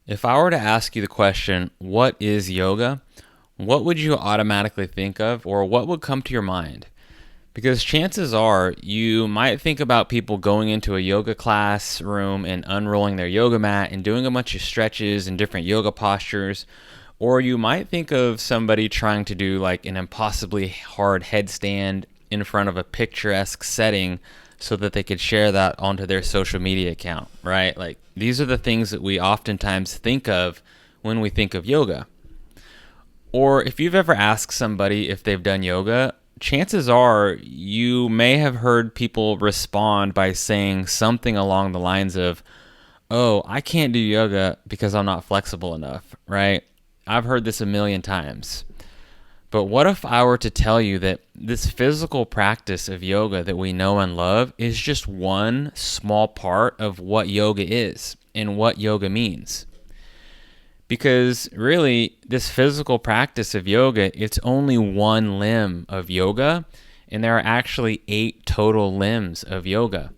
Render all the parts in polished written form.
If I were to ask you the question, what is yoga? What would you automatically think of, or what would come to your mind? Because chances are you might think about people going into a yoga classroom and unrolling their yoga mat and doing a bunch of stretches and different yoga postures. Or you might think of somebody trying to do like an impossibly hard headstand in front of a picturesque setting so that they could share that onto their social media account, right? Like these are the things that we oftentimes think of when we think of yoga. Or if you've ever asked somebody if they've done yoga, chances are you may have heard people respond by saying something along the lines of, "Oh, I can't do yoga because I'm not flexible enough," right? I've heard this a million times. But what if I were to tell you that this physical practice of yoga that we know and love is just one small part of what yoga is and what yoga means? Because really, this physical practice of yoga, it's only one limb of yoga, and there are actually 8 total limbs of yoga.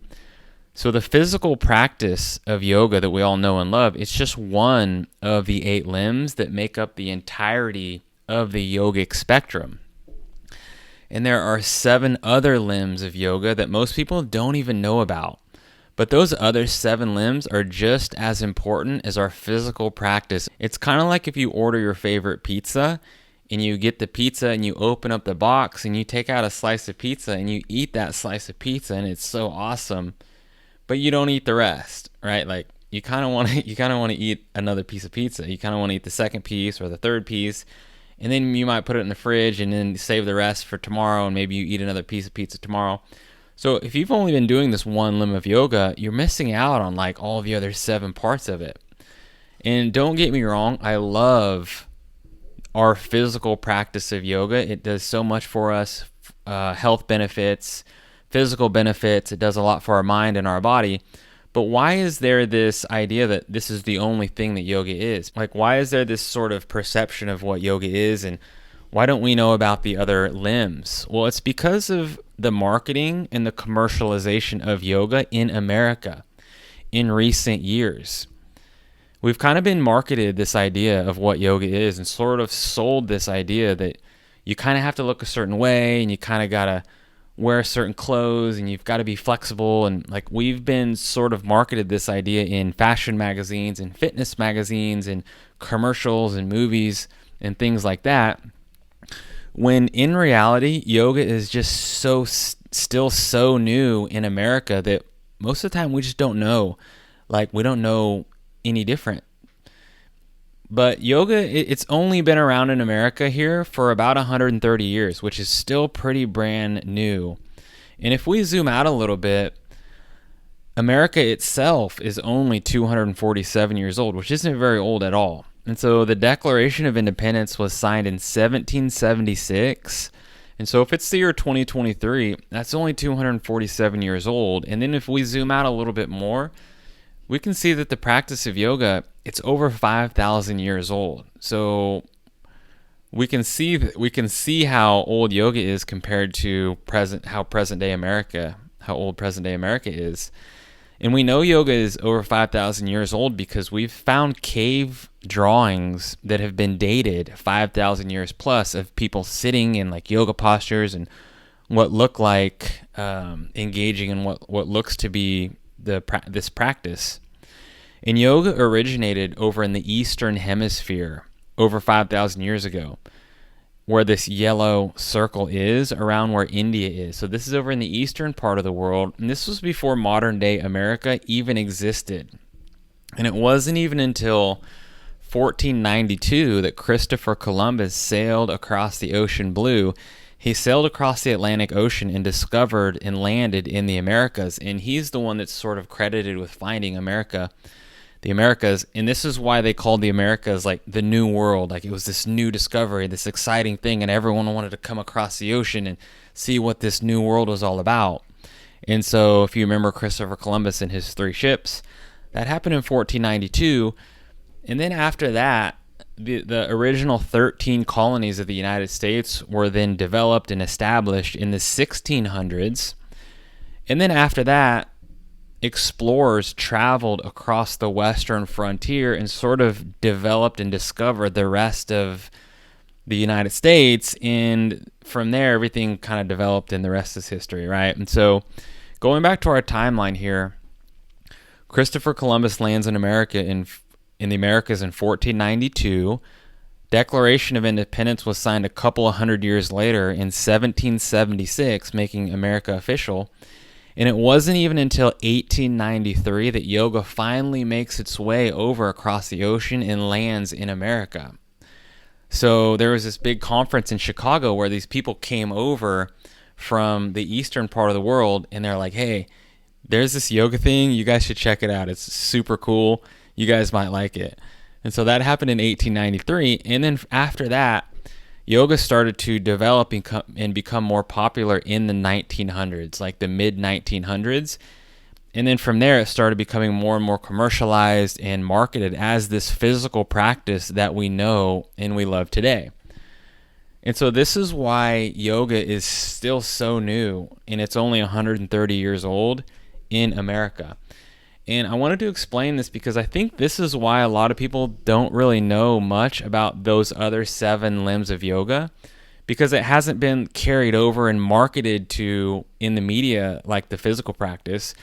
So the physical practice of yoga that we all know and love, it's just one of the 8 limbs that make up the entirety of the yogic spectrum. And there are 7 other limbs of yoga that most people don't even know about. But those other 7 limbs are just as important as our physical practice. It's kind of like if you order your favorite pizza and you get the pizza and you open up the box and you take out a slice of pizza and you eat that slice of pizza and it's so awesome, but you don't eat the rest, right? Like you kind of want to eat another piece of pizza. You kind of want to eat the second piece or the third piece, and then you might put it in the fridge and then save the rest for tomorrow, and maybe you eat another piece of pizza tomorrow. So if you've only been doing this one limb of yoga, you're missing out on like all the other 7 parts of it. And don't get me wrong, I love our physical practice of yoga. It does so much for us, health benefits, physical benefits. It does a lot for our mind and our body. But why is there this idea that this is the only thing that yoga is? Like, why is there this sort of perception of what yoga is, and why don't we know about the other limbs? Well, it's because of the marketing and the commercialization of yoga in America in recent years. We've kind of been marketed this idea of what yoga is and sort of sold this idea that you kind of have to look a certain way and you kind of got to wear certain clothes and you've got to be flexible. And like we've been sort of marketed this idea in fashion magazines and fitness magazines and commercials and movies and things like that, when in reality, yoga is just still so new in America that most of the time we just don't know. Like we don't know any different. But yoga, it's only been around in America here for about 130 years, which is still pretty brand new. And if we zoom out a little bit, America itself is only 247 years old, which isn't very old at all. And so the Declaration of Independence was signed in 1776. And so if it's the year 2023, that's only 247 years old. And then if we zoom out a little bit more, we can see that the practice of yoga, it's over 5,000 years old. So we can see how old yoga is compared to how old present day America is. And we know yoga is over 5,000 years old because we've found cave drawings that have been dated 5,000 years plus of people sitting in like yoga postures and what look like engaging in what looks to be this practice. And yoga originated over in the Eastern Hemisphere over 5,000 years ago, where this yellow circle is around where India is. So this is over in the eastern part of the world, and this was before modern day America even existed. And it wasn't even until 1492 that Christopher Columbus sailed across the ocean blue. He sailed across the Atlantic Ocean and discovered and landed in the Americas, and he's the one that's sort of credited with finding the Americas, and this is why they called the Americas like the New World. Like it was this new discovery, this exciting thing, and everyone wanted to come across the ocean and see what this new world was all about. And so if you remember Christopher Columbus and his 3 ships, that happened in 1492, and then after that, the original 13 colonies of the United States were then developed and established in the 1600s, and then after that, explorers traveled across the western frontier and sort of developed and discovered the rest of the United States. And from there, everything kind of developed, and the rest is history, right? And so going back to our timeline here, Christopher Columbus lands in America in the Americas in 1492. Declaration of Independence was signed a couple of hundred years later in 1776, making America official. And it wasn't even until 1893 that yoga finally makes its way over across the ocean and lands in America. So there was this big conference in Chicago where these people came over from the eastern part of the world, and they're like, hey, there's this yoga thing. You guys should check it out. It's super cool. You guys might like it. And so that happened in 1893. And then after that, yoga started to develop and become more popular in the 1900s, like the mid 1900s. And then from there, it started becoming more and more commercialized and marketed as this physical practice that we know and we love today. And so this is why yoga is still so new, and it's only 130 years old in America. And I wanted to explain this because I think this is why a lot of people don't really know much about those other 7 limbs of yoga, because it hasn't been carried over and marketed to in the media like the physical practice.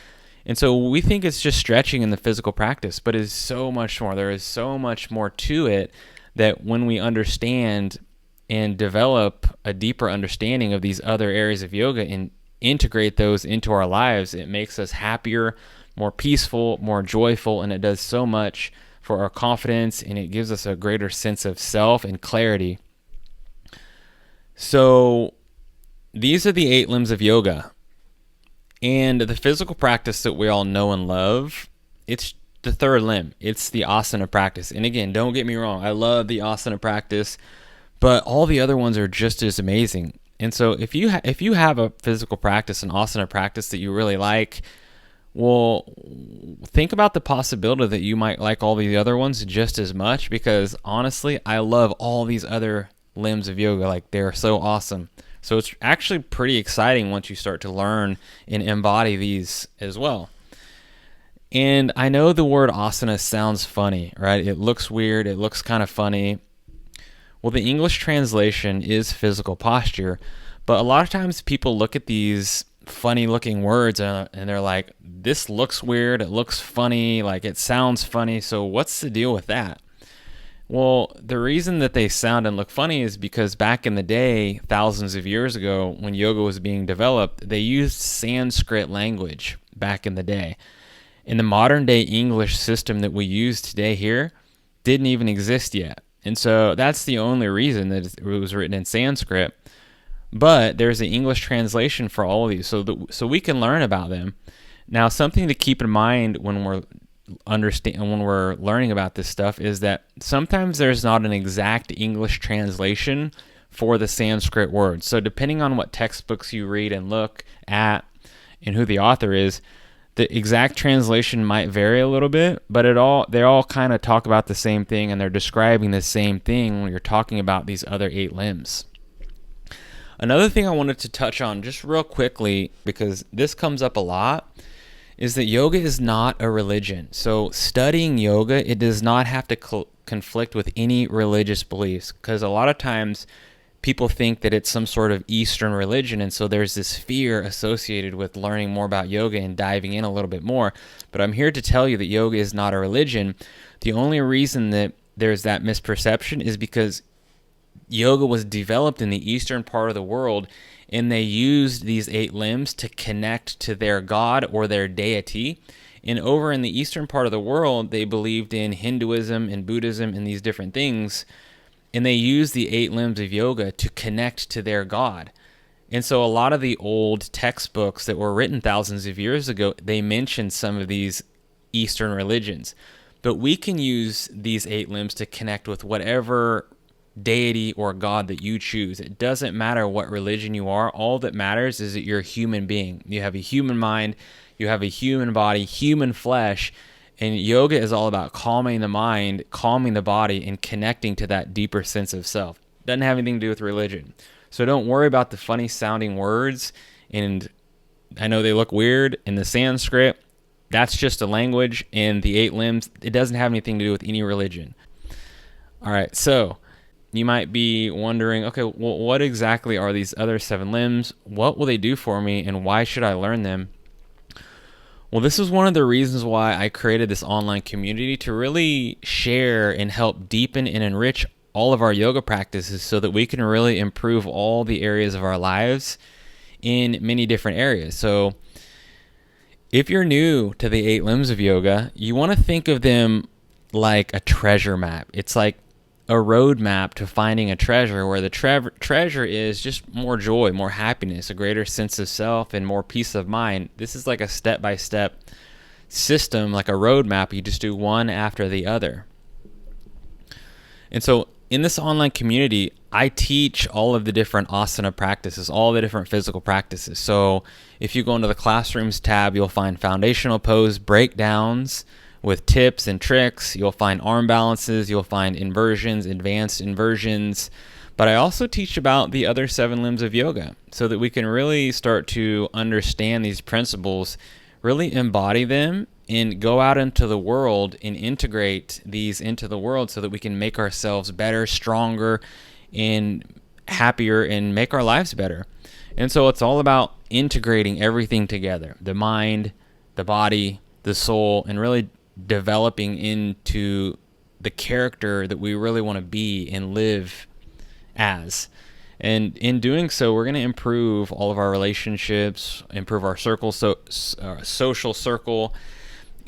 And so we think it's just stretching in the physical practice, but it's so much more. There is so much more to it that when we understand and develop a deeper understanding of these other areas of yoga and integrate those into our lives, it makes us happier, more peaceful, more joyful, and it does so much for our confidence, and it gives us a greater sense of self and clarity. So these are the 8 limbs of yoga. And the physical practice that we all know and love, it's the 3rd limb. It's the asana practice. And again, don't get me wrong, I love the asana practice, but all the other ones are just as amazing. And so if you have a physical practice, an asana practice that you really like, well, think about the possibility that you might like all the other ones just as much, because honestly, I love all these other limbs of yoga. Like, they're so awesome. So it's actually pretty exciting once you start to learn and embody these as well. And I know the word asana sounds funny, right? It looks weird. It looks kind of funny. Well, the English translation is physical posture, but a lot of times people look at these funny looking words and they're like, this looks weird, it looks funny, like it sounds funny, so what's the deal with that? Well, the reason that they sound and look funny is because back in the day, thousands of years ago, when yoga was being developed, they used Sanskrit language back in the day. And the modern day English system that we use today here didn't even exist yet. And so that's the only reason that it was written in Sanskrit. But there's an English translation for all of these, so we can learn about them. Now, something to keep in mind when we're learning about this stuff is that sometimes there's not an exact English translation for the Sanskrit words. So depending on what textbooks you read and look at and who the author is, the exact translation might vary a little bit, but they all kind of talk about the same thing, and they're describing the same thing when you're talking about these other 8 limbs. Another thing I wanted to touch on just real quickly, because this comes up a lot, is that yoga is not a religion. So studying yoga, it does not have to conflict with any religious beliefs, because a lot of times people think that it's some sort of Eastern religion, and so there's this fear associated with learning more about yoga and diving in a little bit more. But I'm here to tell you that yoga is not a religion. The only reason that there's that misperception is because yoga was developed in the eastern part of the world, and they used these 8 limbs to connect to their god or their deity. And over in the eastern part of the world, they believed in Hinduism and Buddhism and these different things, and they used the 8 limbs of yoga to connect to their god. And so a lot of the old textbooks that were written thousands of years ago, they mentioned some of these Eastern religions. But we can use these 8 limbs to connect with whatever deity or God that you choose. It doesn't matter what religion you are. All that matters is that you're a human being. You have a human mind, you have a human body, human flesh, and yoga is all about calming the mind, calming the body, and connecting to that deeper sense of self. It doesn't have anything to do with religion. So don't worry about the funny sounding words, and I know they look weird in the Sanskrit. That's just a language, and the 8 limbs, it doesn't have anything to do with any religion. All right, so you might be wondering, okay, well, what exactly are these other 7 limbs? What will they do for me, and why should I learn them? Well, this is one of the reasons why I created this online community, to really share and help deepen and enrich all of our yoga practices so that we can really improve all the areas of our lives in many different areas. So if you're new to the 8 limbs of yoga, you want to think of them like a treasure map. It's like a roadmap to finding a treasure, where the treasure is just more joy, more happiness, a greater sense of self, and more peace of mind. This is like a step-by-step system, like a roadmap. You just do one after the other. And so in this online community, I teach all of the different asana practices, all the different physical practices. So if you go into the classrooms tab, you'll find foundational pose breakdowns with tips and tricks. You'll find arm balances, you'll find inversions, advanced inversions. But I also teach about the other 7 limbs of yoga so that we can really start to understand these principles, really embody them, and go out into the world and integrate these into the world so that we can make ourselves better, stronger, and happier, and make our lives better. And so it's all about integrating everything together, the mind, the body, the soul, and really developing into the character that we really want to be and live as. And in doing so, we're going to improve all of our relationships, improve our social circle,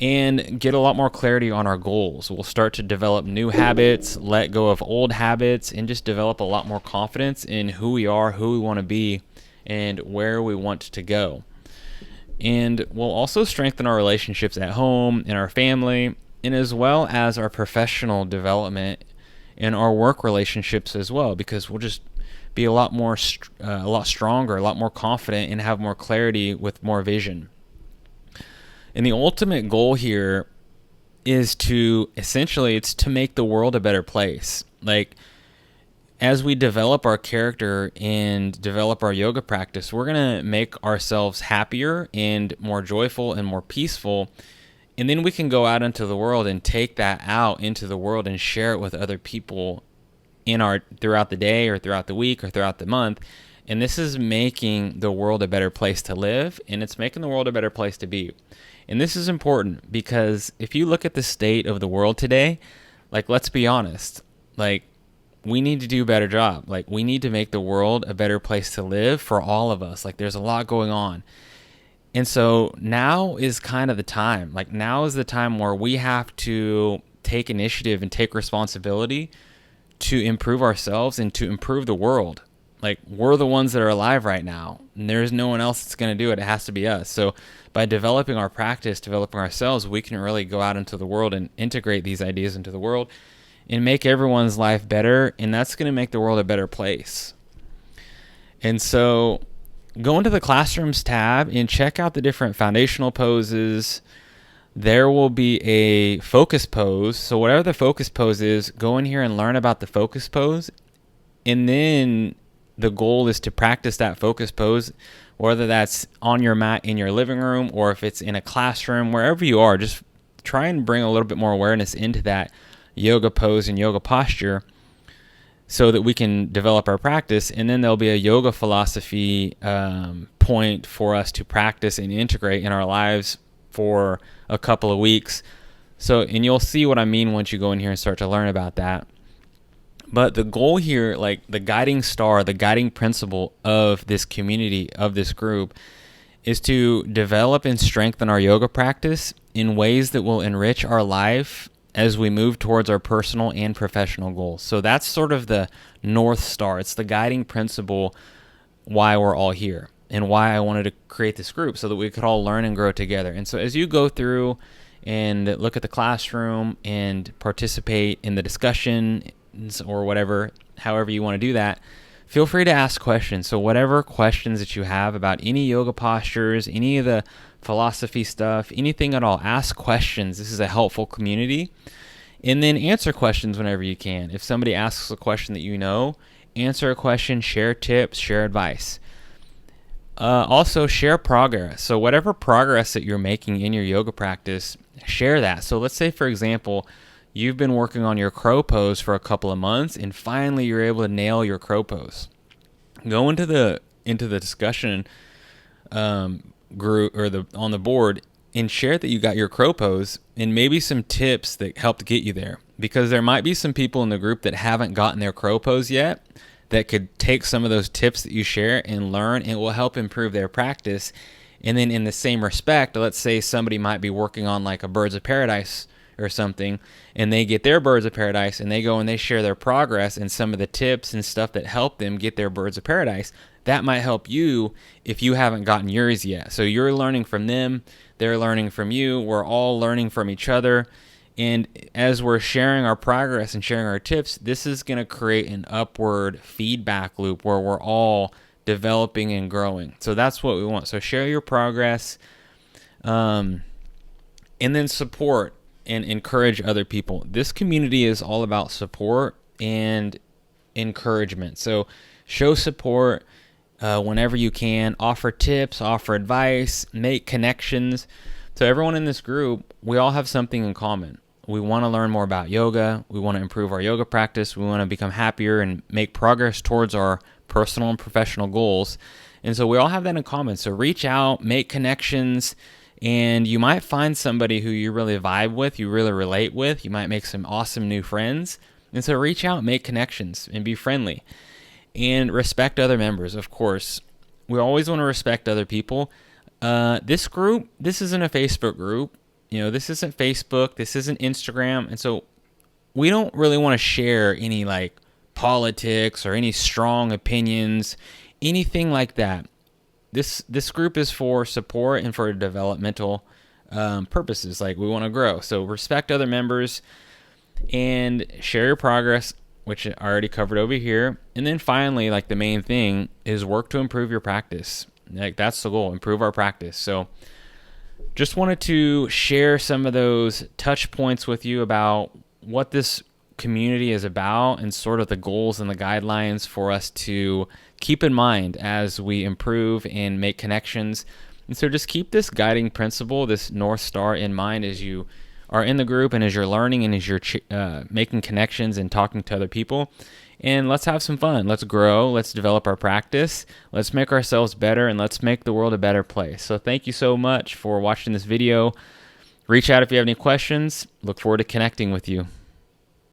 and get a lot more clarity on our goals. We'll start to develop new habits, let go of old habits, and just develop a lot more confidence in who we are, who we want to be, and where we want to go. And we'll also strengthen our relationships at home, in our family, and as well as our professional development and our work relationships as well, because we'll just be a lot stronger, a lot more confident, and have more clarity with more vision. And the ultimate goal here is to make the world a better place. Like, as we develop our character and develop our yoga practice, we're going to make ourselves happier and more joyful and more peaceful. And then we can go out into the world and take that out into the world and share it with other people throughout the day or throughout the week or throughout the month. And this is making the world a better place to live, and it's making the world a better place to be. And this is important because if you look at the state of the world today, like, let's be honest, like, we need to do a better job. Like, we need to make the world a better place to live for all of us. Like, there's a lot going on. And so now is kind of the time. Like, now is the time where we have to take initiative and take responsibility to improve ourselves and to improve the world. Like, we're the ones that are alive right now, and there's no one else that's going to do it. It has to be us. So by developing our practice, developing ourselves, we can really go out into the world and integrate these ideas into the world and make everyone's life better, and that's going to make the world a better place. And so go into the classrooms tab and check out the different foundational poses. There will be a focus pose. So whatever the focus pose is, go in here and learn about the focus pose. And then the goal is to practice that focus pose, whether that's on your mat in your living room or if it's in a classroom, wherever you are. Just try and bring a little bit more awareness into that yoga pose and yoga posture so that we can develop our practice. And then there'll be a yoga philosophy point for us to practice and integrate in our lives for a couple of weeks. And you'll see what I mean once you go in here and start to learn about that. But the goal here, like the guiding star, the guiding principle of this community, of this group, is to develop and strengthen our yoga practice in ways that will enrich our life as we move towards our personal and professional goals. So that's sort of the North Star. It's the guiding principle why we're all here and why I wanted to create this group, so that we could all learn and grow together. And so as you go through and look at the classroom and participate in the discussion or whatever, however you want to do that, feel free to ask questions. So whatever questions that you have about any yoga postures, any of the philosophy stuff, anything at all, ask questions. This is a helpful community. And then answer questions whenever you can. If somebody asks a question that you know, answer a question, share tips, share advice. Also, share progress. So whatever progress that you're making in your yoga practice, share that. So let's say, for example, you've been working on your crow pose for a couple of months, and finally you're able to nail your crow pose. Go into the discussion group or on the board and share that you got your crow pose and maybe some tips that helped get you there, because there might be some people in the group that haven't gotten their crow pose yet that could take some of those tips that you share and learn, and it will help improve their practice. And then in the same respect, let's say somebody might be working on like a birds of paradise or something, and they get their birds of paradise and they go and they share their progress and some of the tips and stuff that help them get their birds of paradise. That might help you if you haven't gotten yours yet. So you're learning from them, they're learning from you, we're all learning from each other. And as we're sharing our progress and sharing our tips, this is going to create an upward feedback loop where we're all developing and growing. So that's what we want. So share your progress, and then support and encourage other people. This community is all about support and encouragement. So show support whenever you can. Offer tips, offer advice, make connections. So everyone in this group, we all have something in common. We want to learn more about yoga. We want to improve our yoga practice. We want to become happier and make progress towards our personal and professional goals. And so we all have that in common. So reach out, make connections, and you might find somebody who you really vibe with, you really relate with. You might make some awesome new friends. And so reach out, make connections, and be friendly. And respect other members, of course. We always want to respect other people. This group, this isn't a Facebook group. This isn't Facebook, this isn't Instagram, and so we don't really want to share any like politics or any strong opinions, anything like that. This group is for support and for developmental purposes. Like, we want to grow. So respect other members and share your progress, which I already covered over here. And then finally, like the main thing is work to improve your practice. Like, that's the goal, improve our practice. So just wanted to share some of those touch points with you about what this community is about and sort of the goals and the guidelines for us to keep in mind as we improve and make connections. And so just keep this guiding principle, this North Star in mind as you are in the group and as you're learning and as you're making connections and talking to other people. And let's have some fun. Let's grow. Let's develop our practice. Let's make ourselves better, and let's make the world a better place. So thank you so much for watching this video. Reach out if you have any questions. Look forward to connecting with you.